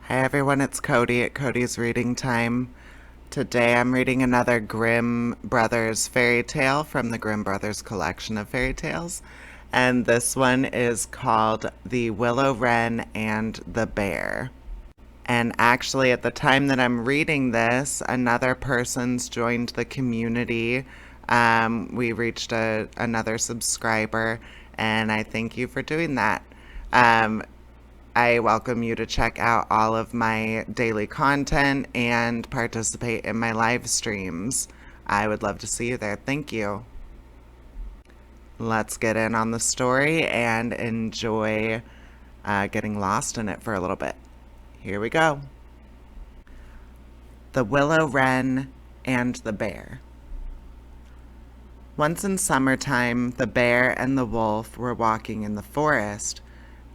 Hi everyone, it's Cody at Cody's Reading Time. Today I'm reading another Grimm Brothers fairy tale from the Grimm Brothers collection of fairy tales. And this one is called The Willow-Wren and the Bear. And actually, at the time that I'm reading this, another person's joined the community. We reached another subscriber, and I thank you for doing that. Um, I welcome you to check out all of my daily content and participate in my live streams. I would love to see you there. Thank you. Let's get in on the story and enjoy getting lost in it for a little bit. Here we go. The Willow-Wren and the Bear. Once in summertime, the bear and the wolf were walking in the forest,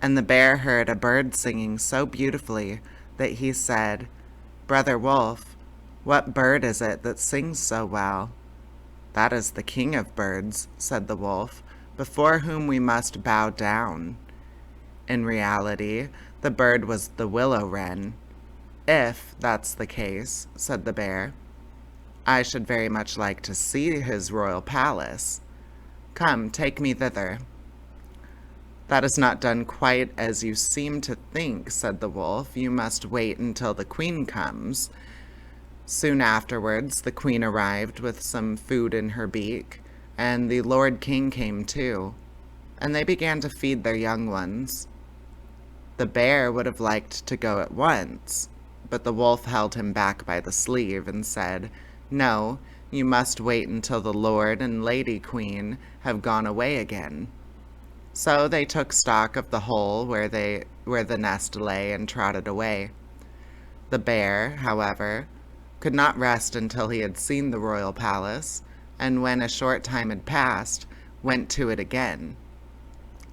and the bear heard a bird singing so beautifully that he said, "Brother Wolf, what bird is it that sings so well?" "That is the king of birds," said the wolf, "before whom we must bow down." In reality, the bird was the willow-wren. "If that's the case," said the bear, "I should very much like to see his royal palace. Come, take me thither." "That is not done quite as you seem to think," said the wolf. "You must wait until the queen comes." Soon afterwards, the queen arrived with some food in her beak, and the Lord King came too, and they began to feed their young ones. The bear would have liked to go at once, but the wolf held him back by the sleeve and said, "No, you must wait until the Lord and Lady Queen have gone away again." So they took stock of the hole where the nest lay and trotted away. The bear, however, could not rest until he had seen the royal palace, and when a short time had passed, went to it again.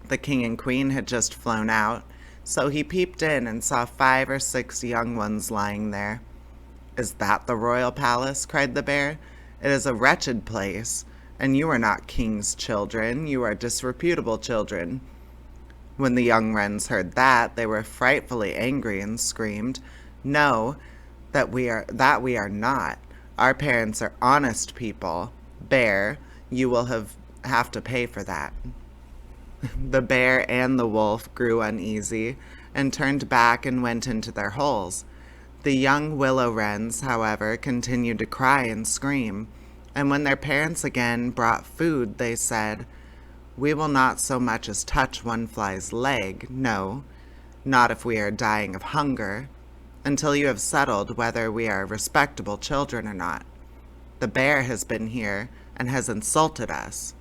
The king and queen had just flown out, so he peeped in and saw 5 or 6 young ones lying there. "Is that the royal palace?" cried the bear. "It is a wretched place, and you are not king's children, you are disreputable children." When the young wrens heard that, they were frightfully angry and screamed, "No, that we are not. Our parents are honest people. Bear, you will have to pay for that." The bear and the wolf grew uneasy and turned back and went into their holes. The young willow wrens, however, continued to cry and scream, and when their parents again brought food, they said, "We will not so much as touch one fly's leg, no, not if we are dying of hunger, until you have settled whether we are respectable children or not. The bear has been here and has insulted us."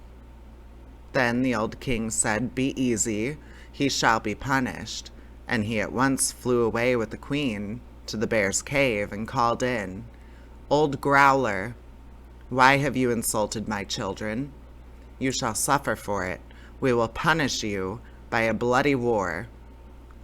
Then the old king said, "Be easy, he shall be punished," and he at once flew away with the queen to the bear's cave and called in, "Old growler, why have you insulted my children? You shall suffer for it. We will punish you by a bloody war."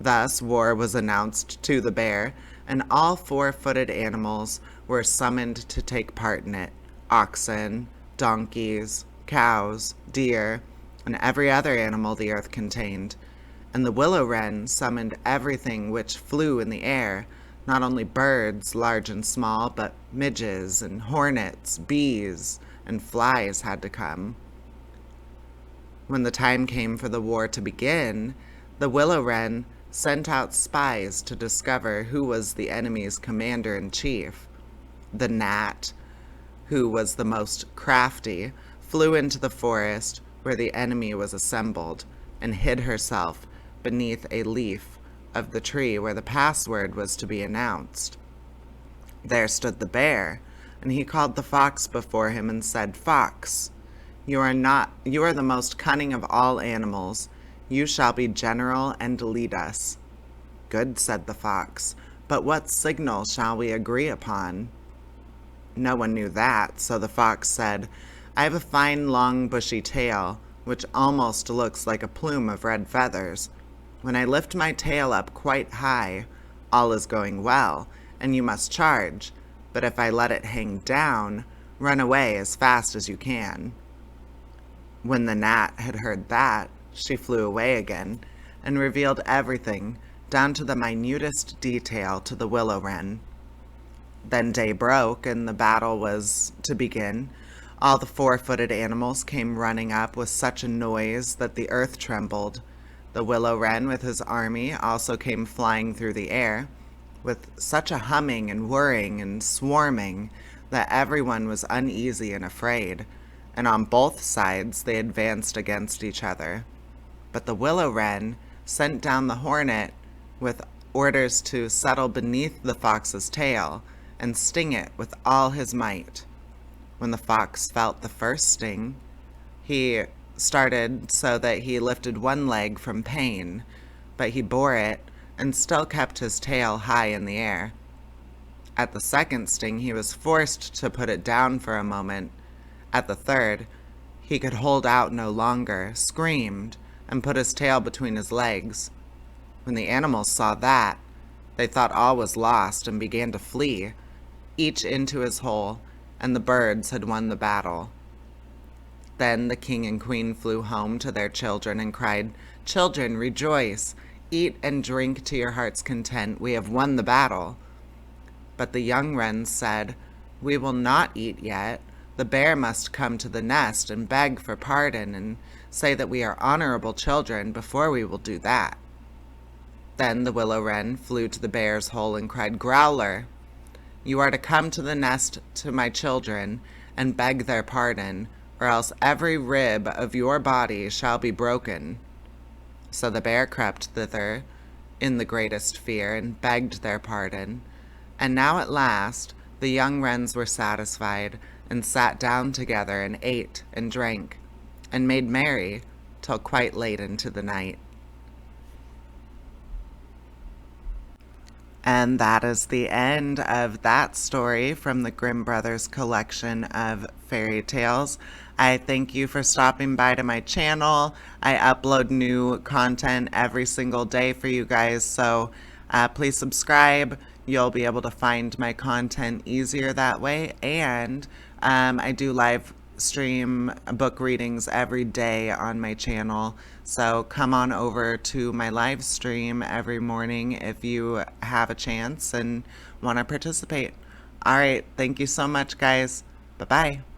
Thus war was announced to the bear, and all 4-footed animals were summoned to take part in it: oxen, donkeys, cows, deer, and every other animal the earth contained. And the willow-wren summoned everything which flew in the air, not only birds, large and small, but midges and hornets, bees, and flies had to come. When the time came for the war to begin, the willow-wren sent out spies to discover who was the enemy's commander-in-chief. The gnat, who was the most crafty, flew into the forest where the enemy was assembled and hid herself beneath a leaf of the tree where the password was to be announced. There stood the bear, and he called the fox before him and said, "Fox, you are the most cunning of all animals. You shall be general and lead us." "Good," said the fox, "but what signal shall we agree upon?" No one knew that, so the fox said, "I have a fine long bushy tail, which almost looks like a plume of red feathers. When I lift my tail up quite high, all is going well, and you must charge, but if I let it hang down, run away as fast as you can." When the gnat had heard that, she flew away again, and revealed everything down to the minutest detail to the Willow-Wren. Then day broke, and the battle was to begin. All the four-footed animals came running up with such a noise that the earth trembled. The Willow-Wren with his army also came flying through the air, with such a humming and whirring and swarming that everyone was uneasy and afraid, and on both sides they advanced against each other. But the Willow-Wren sent down the hornet with orders to settle beneath the fox's tail and sting it with all his might. When the fox felt the first sting, he started so that he lifted one leg from pain, but he bore it and still kept his tail high in the air. At the second sting, he was forced to put it down for a moment. At the third, he could hold out no longer, screamed, and put his tail between his legs. When the animals saw that, they thought all was lost and began to flee, each into his hole, and the birds had won the battle. Then the king and queen flew home to their children and cried, "Children, rejoice! Eat and drink to your heart's content. We have won the battle." But the young wrens said, "We will not eat yet. The bear must come to the nest and beg for pardon and say that we are honorable children before we will do that." Then the Willow-Wren flew to the bear's hole and cried, "Growler, you are to come to the nest to my children and beg their pardon, or else every rib of your body shall be broken." So the bear crept thither in the greatest fear and begged their pardon. And now at last the young wrens were satisfied and sat down together and ate and drank and made merry till quite late into the night. And that is the end of that story from the Grimm Brothers collection of fairy tales. I thank you for stopping by to my channel. I upload new content every single day for you guys, so please subscribe. You'll be able to find my content easier that way. And I do live stream book readings every day on my channel, so come on over to my live stream every morning if you have a chance and want to participate. All right, thank you so much, guys. Bye-bye.